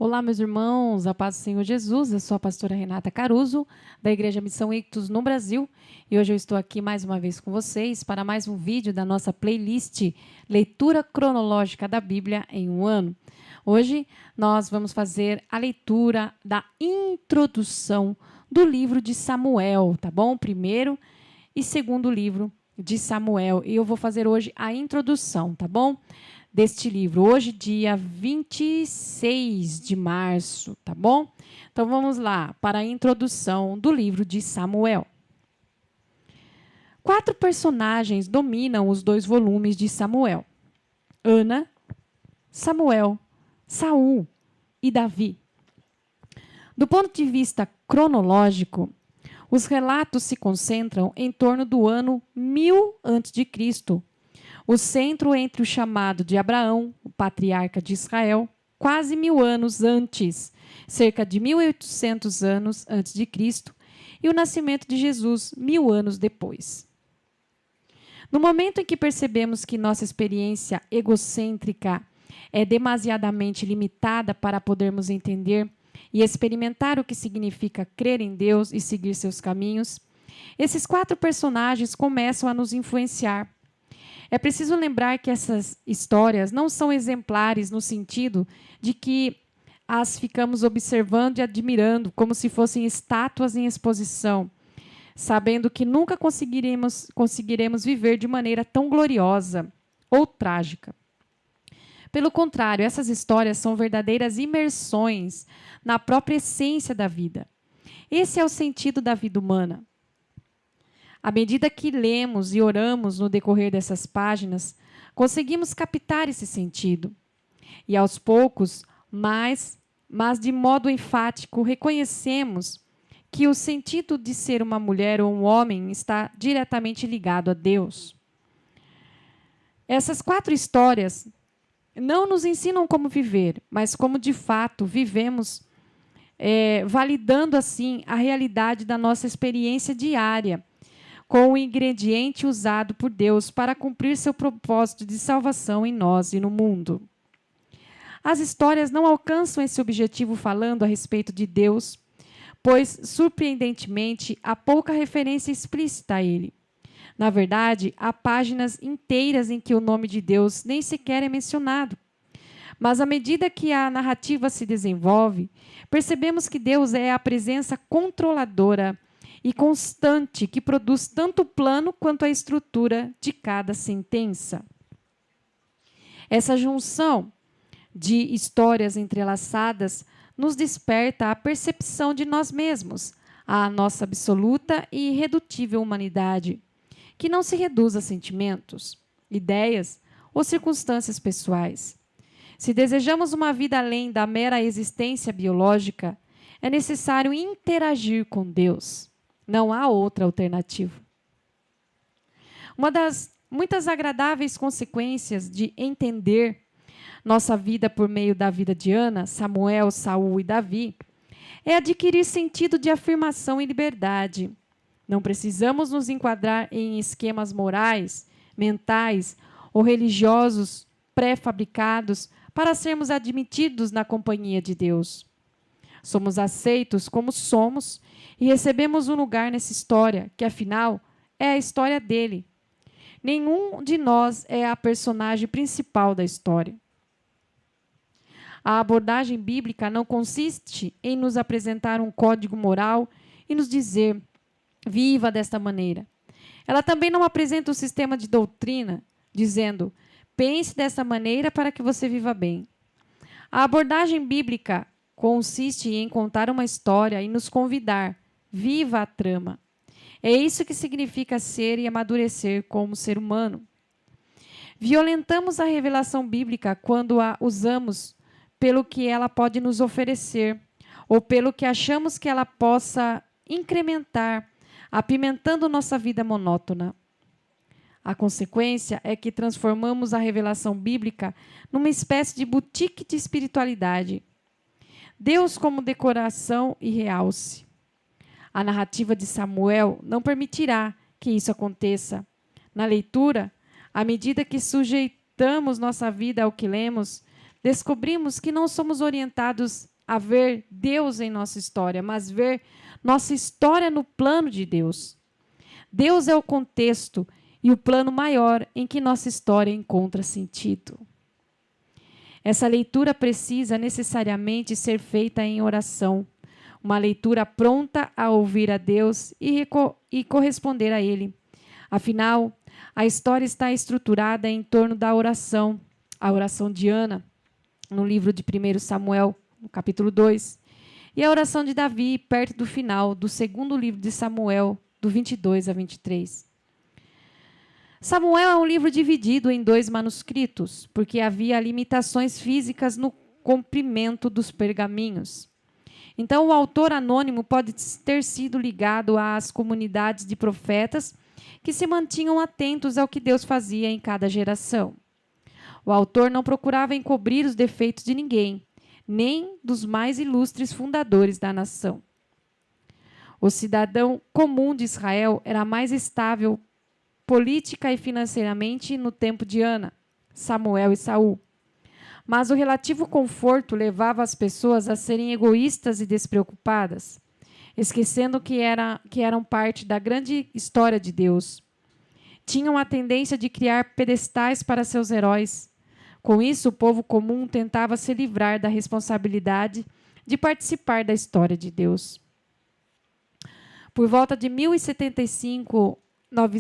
Olá, meus irmãos, a paz do Senhor Jesus. Eu sou a pastora Renata Caruso, da Igreja Missão Ictus no Brasil, e hoje eu estou aqui mais uma vez com vocês para mais um vídeo da nossa playlist Leitura Cronológica da Bíblia em um Ano. Hoje nós vamos fazer a leitura da introdução do livro de Samuel, tá bom? Primeiro e segundo livro de Samuel, e eu vou fazer hoje a introdução, tá bom? Deste livro, hoje, dia 26 de março, tá bom? Então, vamos lá para a introdução do livro de Samuel. 4 personagens dominam os 2 volumes de Samuel: Ana, Samuel, Saul e Davi. Do ponto de vista cronológico, os relatos se concentram em torno do ano 1000 a.C., o centro entre o chamado de Abraão, o patriarca de Israel, quase 1000 anos antes, cerca de 1800 anos antes de Cristo, e o nascimento de Jesus 1000 anos depois. No momento em que percebemos que nossa experiência egocêntrica é demasiadamente limitada para podermos entender e experimentar o que significa crer em Deus e seguir seus caminhos, esses 4 personagens começam a nos influenciar. É preciso lembrar que essas histórias não são exemplares no sentido de que as ficamos observando e admirando como se fossem estátuas em exposição, sabendo que nunca conseguiremos viver de maneira tão gloriosa ou trágica. Pelo contrário, essas histórias são verdadeiras imersões na própria essência da vida. Esse é o sentido da vida humana. À medida que lemos e oramos no decorrer dessas páginas, conseguimos captar esse sentido. E aos poucos, mas de modo enfático, reconhecemos que o sentido de ser uma mulher ou um homem está diretamente ligado a Deus. Essas 4 histórias não nos ensinam como viver, mas como de fato vivemos, validando assim a realidade da nossa experiência diária, com o ingrediente usado por Deus para cumprir seu propósito de salvação em nós e no mundo. As histórias não alcançam esse objetivo falando a respeito de Deus, pois, surpreendentemente, há pouca referência explícita a ele. Na verdade, há páginas inteiras em que o nome de Deus nem sequer é mencionado. Mas, à medida que a narrativa se desenvolve, percebemos que Deus é a presença controladora e constante que produz tanto o plano quanto a estrutura de cada sentença. Essa junção de histórias entrelaçadas nos desperta a percepção de nós mesmos, a nossa absoluta e irredutível humanidade, que não se reduz a sentimentos, ideias ou circunstâncias pessoais. Se desejamos uma vida além da mera existência biológica, é necessário interagir com Deus. Não há outra alternativa. Uma das muitas agradáveis consequências de entender nossa vida por meio da vida de Ana, Samuel, Saul e Davi é adquirir sentido de afirmação e liberdade. Não precisamos nos enquadrar em esquemas morais, mentais ou religiosos pré-fabricados para sermos admitidos na companhia de Deus. Somos aceitos como somos e recebemos um lugar nessa história, que afinal é a história dele. Nenhum de nós é a personagem principal da história. A abordagem bíblica não consiste em nos apresentar um código moral e nos dizer, viva desta maneira. Ela também não apresenta um sistema de doutrina, dizendo, pense dessa maneira para que você viva bem. A abordagem bíblica consiste em contar uma história e nos convidar, viva a trama. É isso que significa ser e amadurecer como ser humano. Violentamos a revelação bíblica quando a usamos pelo que ela pode nos oferecer, ou pelo que achamos que ela possa incrementar, apimentando nossa vida monótona. A consequência é que transformamos a revelação bíblica numa espécie de boutique de espiritualidade. Deus como decoração e realce. A narrativa de Samuel não permitirá que isso aconteça. Na leitura, à medida que sujeitamos nossa vida ao que lemos, descobrimos que não somos orientados a ver Deus em nossa história, mas ver nossa história no plano de Deus. Deus é o contexto e o plano maior em que nossa história encontra sentido. Essa leitura precisa necessariamente ser feita em oração, uma leitura pronta a ouvir a Deus e corresponder a Ele. Afinal, a história está estruturada em torno da oração, a oração de Ana, no livro de 1 Samuel, no capítulo 2, e a oração de Davi, perto do final do segundo livro de Samuel, do 22 a 23. Samuel é um livro dividido em 2 manuscritos, porque havia limitações físicas no comprimento dos pergaminhos. Então, o autor anônimo pode ter sido ligado às comunidades de profetas que se mantinham atentos ao que Deus fazia em cada geração. O autor não procurava encobrir os defeitos de ninguém, nem dos mais ilustres fundadores da nação. O cidadão comum de Israel era mais estável política e financeiramente no tempo de Ana, Samuel e Saul. Mas o relativo conforto levava as pessoas a serem egoístas e despreocupadas, esquecendo que eram parte da grande história de Deus. Tinham a tendência de criar pedestais para seus heróis. Com isso, o povo comum tentava se livrar da responsabilidade de participar da história de Deus. Por volta de 1075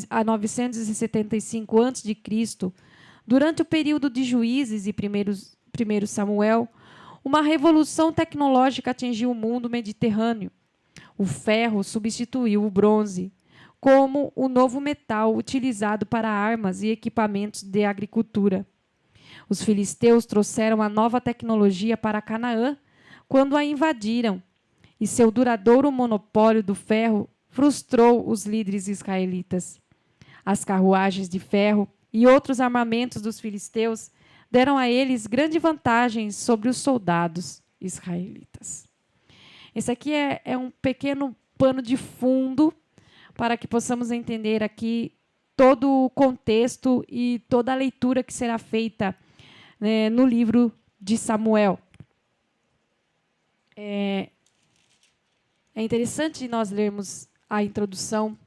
a 975 a.C., durante o período de Juízes e 1 Samuel, uma revolução tecnológica atingiu o mundo mediterrâneo. O ferro substituiu o bronze como o novo metal utilizado para armas e equipamentos de agricultura. Os filisteus trouxeram a nova tecnologia para Canaã quando a invadiram, e seu duradouro monopólio do ferro frustrou os líderes israelitas. As carruagens de ferro e outros armamentos dos filisteus deram a eles grande vantagem sobre os soldados israelitas. Esse aqui é um pequeno pano de fundo para que possamos entender aqui todo o contexto e toda a leitura que será feita, né, no livro de Samuel. É interessante nós lermos a introdução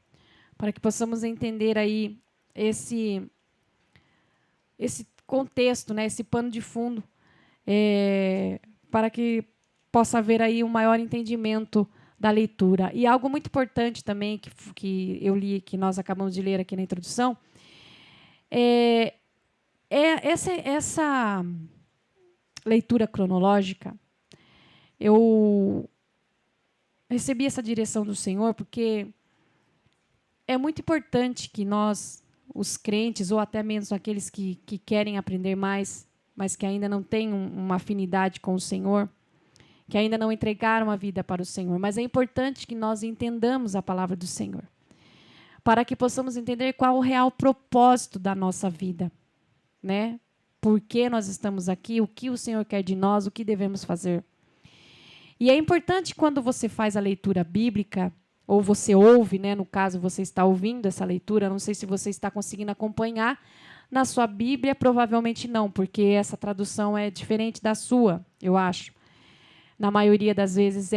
para que possamos entender aí esse contexto, né, esse pano de fundo, para que possa haver aí um maior entendimento da leitura. E algo muito importante também que eu li, que nós acabamos de ler aqui na introdução, essa leitura cronológica. Eu recebi essa direção do Senhor porque é muito importante que nós, os crentes, ou até mesmo aqueles que querem aprender mais, mas que ainda não têm uma afinidade com o Senhor, que ainda não entregaram a vida para o Senhor, mas é importante que nós entendamos a palavra do Senhor, para que possamos entender qual o real propósito da nossa vida, né? Por que nós estamos aqui, o que o Senhor quer de nós, o que devemos fazer. E é importante quando você faz a leitura bíblica, ou você ouve, né, no caso você está ouvindo essa leitura, não sei se você está conseguindo acompanhar na sua Bíblia, provavelmente não, porque essa tradução é diferente da sua, eu acho. Na maioria das vezes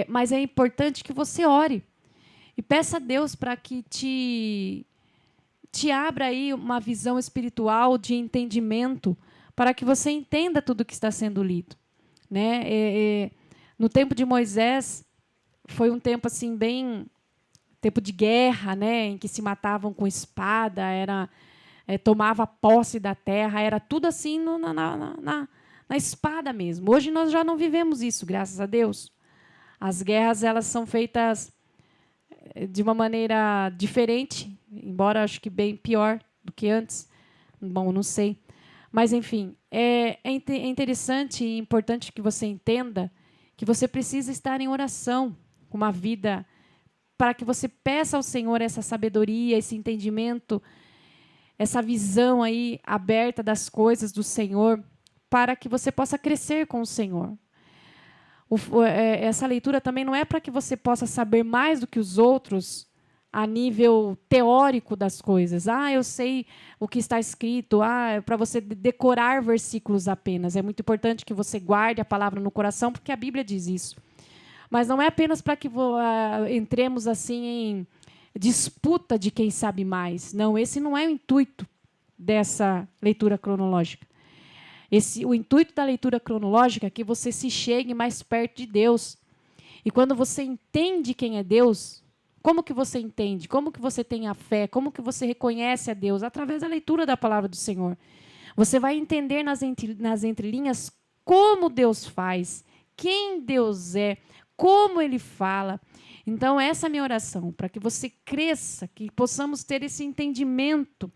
mas é importante que você ore e peça a Deus para que te abra aí uma visão espiritual de entendimento, para que você entenda tudo o que está sendo lido, né? No tempo de Moisés foi um tempo assim bem tempo de guerra, né, em que se matavam com espada, tomava posse da terra, era tudo assim na espada mesmo. Hoje nós já não vivemos isso, graças a Deus. As guerras elas são feitas de uma maneira diferente, embora acho que bem pior do que antes. Bom, não sei. Mas, enfim, é interessante e importante que você entenda que você precisa estar em oração, com uma vida, para que você peça ao Senhor essa sabedoria, esse entendimento, essa visão aí aberta das coisas do Senhor, para que você possa crescer com o Senhor. Essa leitura também não é para que você possa saber mais do que os outros a nível teórico das coisas. Eu sei o que está escrito. É para você decorar versículos apenas. É muito importante que você guarde a palavra no coração, porque a Bíblia diz isso. Mas não é apenas para que entremos assim em disputa de quem sabe mais. Não, esse não é o intuito dessa leitura cronológica. O intuito da leitura cronológica é que você se chegue mais perto de Deus. E quando você entende quem é Deus, como que você entende? Como que você tem a fé? Como que você reconhece a Deus? Através da leitura da palavra do Senhor. Você vai entender nas entrelinhas como Deus faz, quem Deus é, como Ele fala. Então, essa é a minha oração, para que você cresça, que possamos ter esse entendimento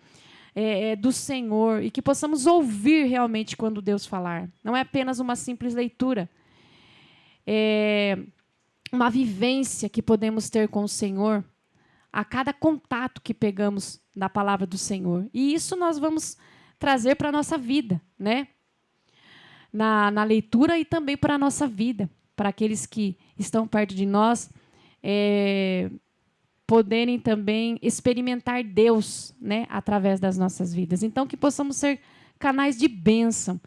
do Senhor e que possamos ouvir realmente quando Deus falar. Não é apenas uma simples leitura. É uma vivência que podemos ter com o Senhor a cada contato que pegamos da palavra do Senhor. E isso nós vamos trazer para a nossa vida, né? Na leitura e também para a nossa vida, para aqueles que estão perto de nós, poderem também experimentar Deus, né, através das nossas vidas. Então, que possamos ser canais de bênção,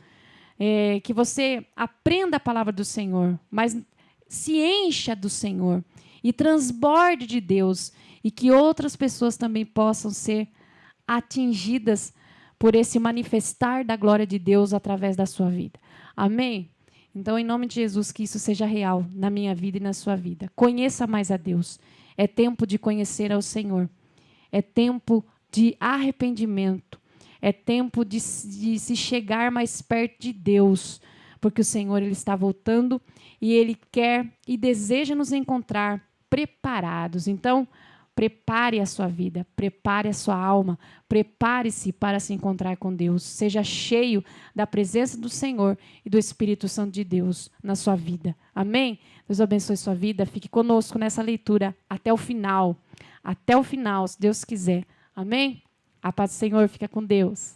que você aprenda a palavra do Senhor, mas se encha do Senhor e transborde de Deus, e que outras pessoas também possam ser atingidas por esse manifestar da glória de Deus através da sua vida. Amém? Então, em nome de Jesus, que isso seja real na minha vida e na sua vida. Conheça mais a Deus. É tempo de conhecer ao Senhor. É tempo de arrependimento. É tempo de se chegar mais perto de Deus. Porque o Senhor Ele está voltando e Ele quer e deseja nos encontrar preparados. Então, prepare a sua vida, prepare a sua alma, prepare-se para se encontrar com Deus. Seja cheio da presença do Senhor e do Espírito Santo de Deus na sua vida. Amém? Deus abençoe sua vida. Fique conosco nessa leitura até o final. Até o final, se Deus quiser. Amém? A paz do Senhor fica com Deus.